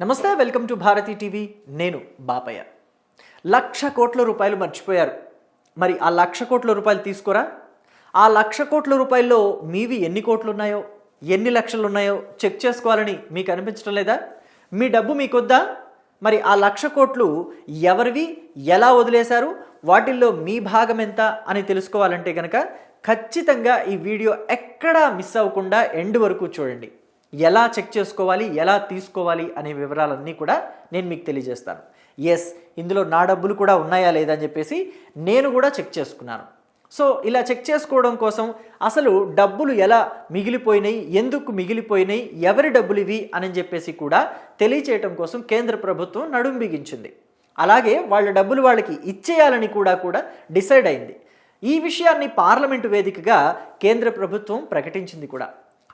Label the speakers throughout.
Speaker 1: నమస్తే, welcome to Bharati TV. నేను బాపయ్య. 1,00,000 కోట్ల రూపాయలు మర్చిపోయారు. మరి ఆ 1,00,000 కోట్ల రూపాయలు తీసుకోరా? ఆ 1,00,000 కోట్ల రూపాయల్లో మీవి ఎన్ని కోట్లు ఉన్నాయో, ఎన్ని లక్షలు ఉన్నాయో చెక్ చేసుకోవాలని మీకు అనిపించడం లేదా? మీ డబ్బు మీకొద్దా? మరి ఆ 1,00,000 కోట్లు ఎవరివి, ఎలా వదిలేశారు, వాటిల్లో మీ భాగం ఎంత అని తెలుసుకోవాలంటే కనుక ఖచ్చితంగా ఈ వీడియో ఎక్కడా మిస్ అవ్వకుండా ఎండ్ వరకు చూడండి. ఎలా చెక్ చేసుకోవాలి, ఎలా తీసుకోవాలి అనే వివరాలన్నీ కూడా నేను మీకు తెలియజేస్తాను. ఎస్, ఇందులో నా డబ్బులు కూడా ఉన్నాయా లేదా అని చెప్పేసి నేను కూడా చెక్ చేసుకున్నాను. సో ఇలా చెక్ చేసుకోవడం కోసం అసలు డబ్బులు ఎలా మిగిలిపోయినాయి, ఎందుకు మిగిలిపోయినాయి, ఎవరి డబ్బులు ఇవి అని చెప్పేసి కూడా తెలియచేయటం కోసం కేంద్ర ప్రభుత్వం నడుం బిగించింది. అలాగే వాళ్ళ డబ్బులు వాళ్ళకి ఇచ్చేయాలని కూడా డిసైడ్ అయింది. ఈ విషయాన్ని పార్లమెంటు వేదికగా కేంద్ర ప్రభుత్వం ప్రకటించింది కూడా.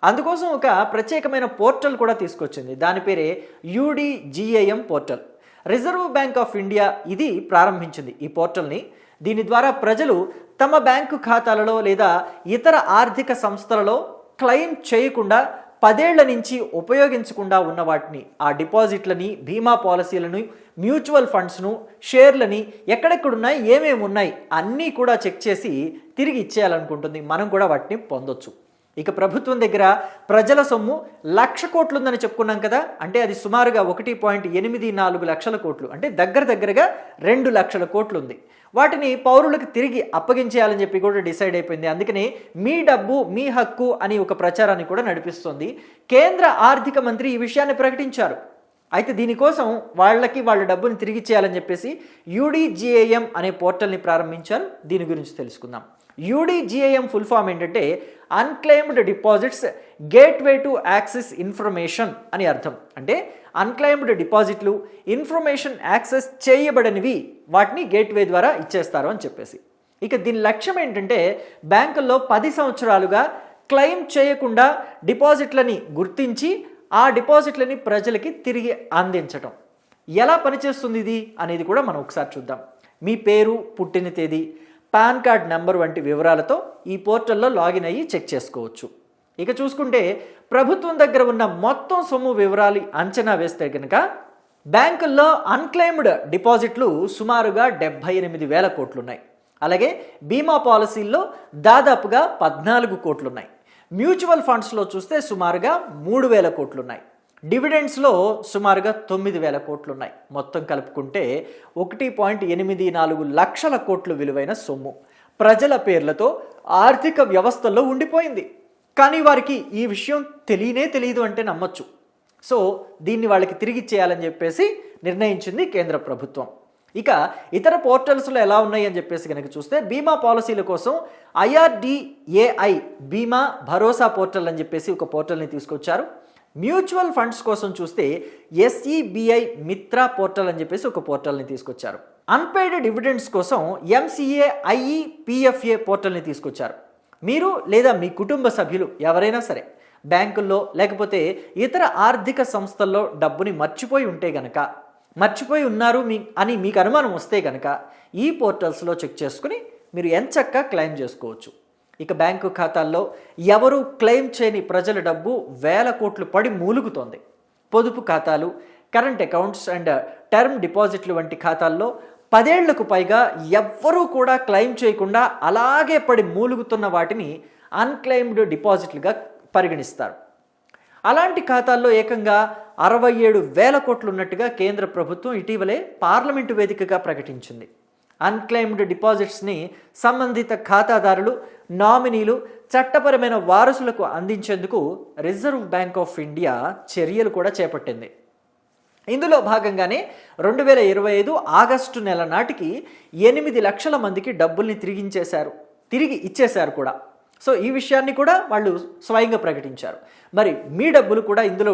Speaker 1: అందుకోసం ఒక ప్రత్యేకమైన పోర్టల్ కూడా తీసుకొచ్చింది. దాని పేరే UDGAM portal. Reserve bank of India ఇది ప్రారంభించింది ఈ పోర్టల్ని. దీని ద్వారా ప్రజలు తమ బ్యాంకు ఖాతాలలో లేదా ఇతర ఆర్థిక సంస్థలలో క్లెయిమ్ చేయకుండా 10 ఏళ్ల నుంచి ఉపయోగించకుండా ఉన్న వాటిని, ఆ డిపాజిట్లని, బీమా పాలసీలను, మ్యూచువల్ ఫండ్స్ను, షేర్లని ఎక్కడెక్కడున్నాయి, ఏమేమి ఉన్నాయి అన్నీ కూడా చెక్ చేసి తిరిగి ఇచ్చేయాలనుకుంటుంది. మనం కూడా వాటిని పొందొచ్చు. ఇక ప్రభుత్వం దగ్గర ప్రజల సొమ్ము 1,00,000 కోట్లు ఉందని చెప్పుకున్నాం కదా. అంటే అది సుమారుగా 1.84 లక్షల కోట్లు, అంటే దగ్గరగా 2 లక్షల కోట్లు ఉంది. వాటిని పౌరులకు తిరిగి అప్పగించేయాలని చెప్పి కూడా డిసైడ్ అయిపోయింది. అందుకని మీ డబ్బు మీ హక్కు అని ఒక ప్రచారాన్ని కూడా నడిపిస్తోంది. కేంద్ర ఆర్థిక మంత్రి ఈ విషయాన్ని ప్రకటించారు. అయితే దీనికోసం వాళ్ళ డబ్బుని తిరిగి ఇచ్చేయాలని చెప్పేసి UDGAM అనే పోర్టల్ని ప్రారంభించారు. దీని గురించి తెలుసుకుందాం. UDGAM ఫుల్ ఫామ్ ఏంటంటే unclaimed deposits gateway to access information అని అర్థం. అంటే అన్క్లెయిమ్డ్ డిపాజిట్లు, ఇన్ఫర్మేషన్ యాక్సెస్ చేయబడనివి, వాటిని గేట్వే ద్వారా ఇచ్చేస్తారు అని చెప్పేసి. ఇక దీని లక్ష్యం ఏంటంటే బ్యాంకుల్లో 10 సంవత్సరాలుగా క్లెయిమ్ చేయకుండా డిపాజిట్లని గుర్తించి ఆ డిపాజిట్లని ప్రజలకి తిరిగి అందించటం. ఎలా పనిచేస్తుంది ఇది అనేది కూడా మనం ఒకసారి చూద్దాం. మీ పేరు, పుట్టిన తేదీ, పాన్ కార్డ్ నెంబర్ వంటి వివరాలతో ఈ పోర్టల్లో లాగిన్ అయ్యి చెక్ చేసుకోవచ్చు. ఇక చూసుకుంటే ప్రభుత్వం దగ్గర ఉన్న మొత్తం సొమ్ము వివరాలు అంచనా వేస్తే కనుక బ్యాంకుల్లో అన్క్లెయిమ్డ్ డిపాజిట్లు సుమారుగా 78,000 కోట్లు ఉన్నాయి. అలాగే బీమా పాలసీల్లో దాదాపుగా 14 కోట్లు ఉన్నాయి. మ్యూచువల్ ఫండ్స్లో చూస్తే సుమారుగా 3,000 కోట్లు ఉన్నాయి. డివిడెండ్స్లో సుమారుగా 9,000 కోట్లు ఉన్నాయి. మొత్తం కలుపుకుంటే 1.84 లక్షల కోట్లు విలువైన సొమ్ము ప్రజల పేర్లతో ఆర్థిక వ్యవస్థల్లో ఉండిపోయింది. కానీ వారికి ఈ విషయం తెలియదు అంటే నమ్మచ్చు. సో దీన్ని వాళ్ళకి తిరిగి ఇచ్చేయాలని చెప్పేసి నిర్ణయించింది కేంద్ర ప్రభుత్వం. ఇక ఇతర పోర్టల్స్లో ఎలా ఉన్నాయి అని చెప్పేసి కనుక చూస్తే బీమా పాలసీల కోసం IRDAI బీమా భరోసా పోర్టల్ అని చెప్పేసి ఒక పోర్టల్ని తీసుకొచ్చారు. మ్యూచువల్ ఫండ్స్ కోసం చూస్తే SEBI మిత్ర పోర్టల్ అని చెప్పేసి ఒక పోర్టల్ని తీసుకొచ్చారు. అన్పెయిడ్ డివిడెండ్స్ కోసం MCAIE-PFA పోర్టల్ని తీసుకొచ్చారు. మీరు లేదా మీ కుటుంబ సభ్యులు ఎవరైనా సరే బ్యాంకుల్లో లేకపోతే ఇతర ఆర్థిక సంస్థల్లో డబ్బుని మర్చిపోయి ఉన్నారు అని మీకు అనుమానం వస్తే కనుక ఈ పోర్టల్స్లో చెక్ చేసుకుని మీరు ఎంచక్కా క్లెయిమ్ చేసుకోవచ్చు. ఇక బ్యాంకు ఖాతాల్లో ఎవరు క్లెయిమ్ చేయని ప్రజల డబ్బు 1,000 కోట్లు పడి మూలుగుతోంది. పొదుపు ఖాతాలు, కరెంట్ అకౌంట్స్ అండ్ టర్మ్ డిపాజిట్లు వంటి ఖాతాల్లో 10 ఏళ్లకు పైగా ఎవ్వరూ కూడా క్లెయిమ్ చేయకుండా అలాగే పడి మూలుగుతున్న వాటిని అన్క్లెయిమ్డ్ డిపాజిట్లుగా పరిగణిస్తారు. అలాంటి ఖాతాల్లో ఏకంగా 67,000 కోట్లు ఉన్నట్టుగా కేంద్ర ప్రభుత్వం ఇటీవలే పార్లమెంటు వేదికగా ప్రకటించింది. అన్క్లెయిమ్డ్ డిపాజిట్స్ని సంబంధిత ఖాతాదారులు, నామినీలు, చట్టపరమైన వారసులకు అందించేందుకు రిజర్వ్ బ్యాంక్ ఆఫ్ ఇండియా చర్యలు కూడా చేపట్టింది. ఇందులో భాగంగానే 2025 ఆగస్టు నెల నాటికి 8 లక్షల మందికి డబ్బుల్ని తిరిగి ఇచ్చేశారు కూడా. సో ఈ విషయాన్ని కూడా వాళ్ళు స్వయంగా ప్రకటించారు. మరి మీ డబ్బులు కూడా ఇందులో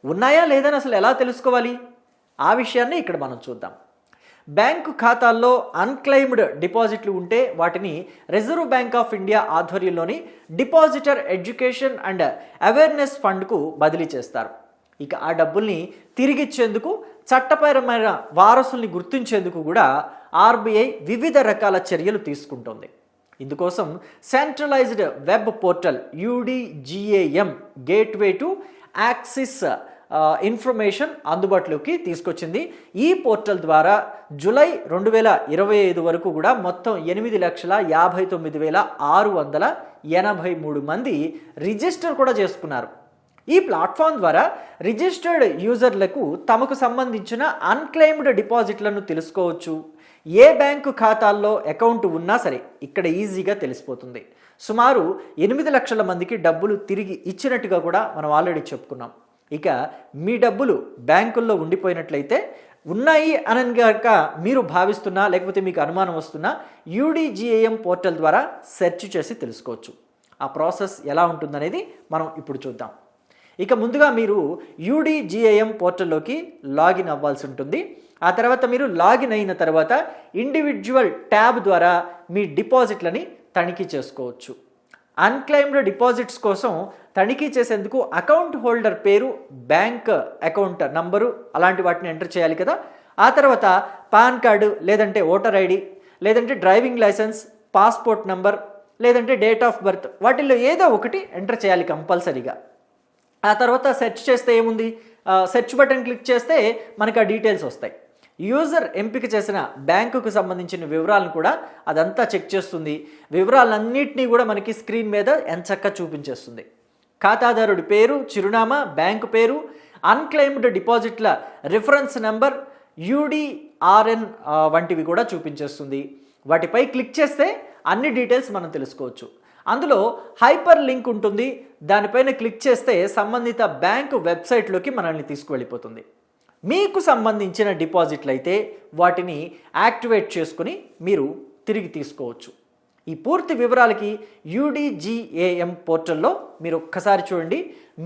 Speaker 1: ఉన్నాయా లేదని అసలు ఎలా తెలుసుకోవాలి? ఆ విషయాన్ని ఇక్కడ మనం చూద్దాం. బ్యాంకు ఖాతాల్లో అన్క్లెయిమ్డ్ డిపాజిట్లు ఉంటే వాటిని రిజర్వ్ బ్యాంక్ ఆఫ్ ఇండియా ఆధ్వర్యంలోని డిపాజిటర్ ఎడ్యుకేషన్ అండ్ అవేర్నెస్ ఫండ్కు బదిలీ చేస్తారు. ఇక ఆ డబ్బుల్ని తిరిగిచ్చేందుకు, చట్టపరమైన వారసుల్ని గుర్తించేందుకు కూడా RBI వివిధ రకాల చర్యలు తీసుకుంటోంది. ఇందుకోసం centralized web portal UDGAM gateway to access information అందుబాటులోకి తీసుకొచ్చింది. ఈ పోర్టల్ ద్వారా జూలై 2025 వరకు కూడా మొత్తం 8,59,683 మంది రిజిస్టర్ కూడా చేసుకున్నారు. ఈ ప్లాట్ఫామ్ ద్వారా రిజిస్టర్డ్ యూజర్లకు తమకు సంబంధించిన అన్క్లెయిమ్డ్ డిపాజిట్లను తెలుసుకోవచ్చు. ఏ బ్యాంకు ఖాతాల్లో అకౌంట్ ఉన్నా సరే ఇక్కడ ఈజీగా తెలిసిపోతుంది. సుమారు 8 లక్షల మందికి డబ్బులు తిరిగి ఇచ్చినట్టుగా కూడా మనం ఆల్రెడీ చెప్పుకున్నాం. ఇక మీ డబ్బులు బ్యాంకుల్లో ఉండిపోయినట్లయితే ఉన్నాయి అని కనుక మీరు భావిస్తున్నా, లేకపోతే మీకు అనుమానం వస్తున్నా, UDGAM పోర్టల్ ద్వారా సెర్చ్ చేసి తెలుసుకోవచ్చు. ఆ ప్రాసెస్ ఎలా ఉంటుందనేది మనం ఇప్పుడు చూద్దాం. ఇక ముందుగా మీరు UDGAM పోర్టల్లోకి లాగిన్ అవ్వాల్సి ఉంటుంది. ఆ తర్వాత మీరు లాగిన్ అయిన తర్వాత ఇండివిజువల్ ట్యాబ్ ద్వారా మీ డిపాజిట్లని తనిఖీ చేసుకోవచ్చు. అన్క్లెయిమ్డ్ డిపాజిట్స్ కోసం తనిఖీ చేసేందుకు అకౌంట్ హోల్డర్ పేరు, బ్యాంక్ అకౌంట్ నంబరు అలాంటి వాటిని ఎంటర్ చేయాలి కదా. ఆ తర్వాత పాన్ కార్డు, లేదంటే ఓటర్ ఐడి, లేదంటే డ్రైవింగ్ లైసెన్స్, పాస్పోర్ట్ నంబర్, లేదంటే డేట్ ఆఫ్ బర్త్, వాటిల్లో ఏదో ఒకటి ఎంటర్ చేయాలి కంపల్సరీగా. ఆ తర్వాత సెర్చ్ చేస్తే ఏముంది, సెర్చ్ బటన్ క్లిక్ చేస్తే మనకు ఆ డీటెయిల్స్ వస్తాయి. యూజర్ ఎంపిక చేసిన బ్యాంకుకు సంబంధించిన వివరాలను కూడా అదంతా చెక్ చేస్తుంది. వివరాలన్నింటినీ కూడా మనకి స్క్రీన్ మీద ఎంచక్కా చూపించేస్తుంది. ఖాతాదారుడి పేరు, చిరునామా, బ్యాంకు పేరు, అన్క్లెయిమ్డ్ డిపాజిట్ల రిఫరెన్స్ నెంబర్, UDRN వంటివి కూడా చూపించేస్తుంది. వాటిపై క్లిక్ చేస్తే అన్ని డీటెయిల్స్ మనం తెలుసుకోవచ్చు. అందులో హైపర్ లింక్ ఉంటుంది. దానిపైన క్లిక్ చేస్తే సంబంధిత బ్యాంకు వెబ్సైట్లోకి మనల్ని తీసుకువెళ్ళిపోతుంది. మీకు సంబంధించిన డిపాజిట్లు అయితే వాటిని యాక్టివేట్ చేసుకుని మీరు తిరిగి తీసుకోవచ్చు. ఈ పూర్తి వివరాలకి UDGAM పోర్టల్లో మీరు ఒక్కసారి చూడండి.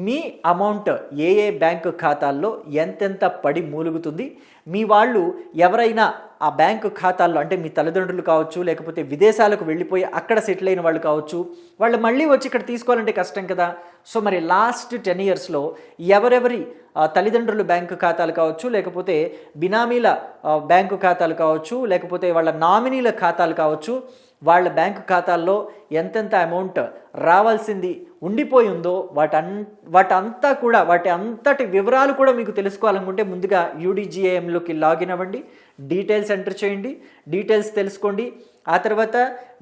Speaker 1: మీ అమౌంట్ ఏ బ్యాంకు ఖాతాల్లో ఎంతెంత పడి మూలుగుతుంది, మీ వాళ్ళు ఎవరైనా ఆ బ్యాంకు ఖాతాల్లో, అంటే మీ తల్లిదండ్రులు కావచ్చు, లేకపోతే విదేశాలకు వెళ్ళిపోయి అక్కడ సెటిల్ అయిన వాళ్ళు కావచ్చు, వాళ్ళు మళ్ళీ వచ్చి ఇక్కడ తీసుకోవాలంటే కష్టం కదా. సో మరి లాస్ట్ 10 ఇయర్స్లో ఎవరెవరి తల్లిదండ్రుల బ్యాంకు ఖాతాలు కావచ్చు, లేకపోతే బినామీల బ్యాంకు ఖాతాలు కావచ్చు, లేకపోతే వాళ్ళ నామినీల ఖాతాలు కావచ్చు, వాళ్ళ బ్యాంకు ఖాతాల్లో ఎంతెంత అమౌంట్ రావాల్సింది ఉండిపోయి ఉందో వాటి అంతటి వివరాలు కూడా మీకు తెలుసుకోవాలనుకుంటే ముందుగా UDGAMలోకి లాగిన్ అవ్వండి. డీటెయిల్స్ ఎంటర్ చేయండి, డీటెయిల్స్ తెలుసుకోండి. ఆ తర్వాత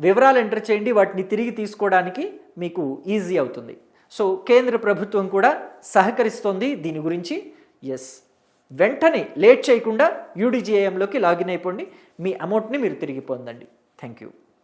Speaker 1: వివరాలు ఎంటర్ చేయండి. వాటిని తిరిగి తీసుకోవడానికి మీకు ఈజీ అవుతుంది. సో కేంద్ర ప్రభుత్వం కూడా సహకరిస్తోంది దీని గురించి. వెంటనే లేట్ చేయకుండా UDGAMలోకి లాగిన్ అయిపోండి. మీ అమౌంట్ని మీరు తిరిగి పొందండి. Thank you.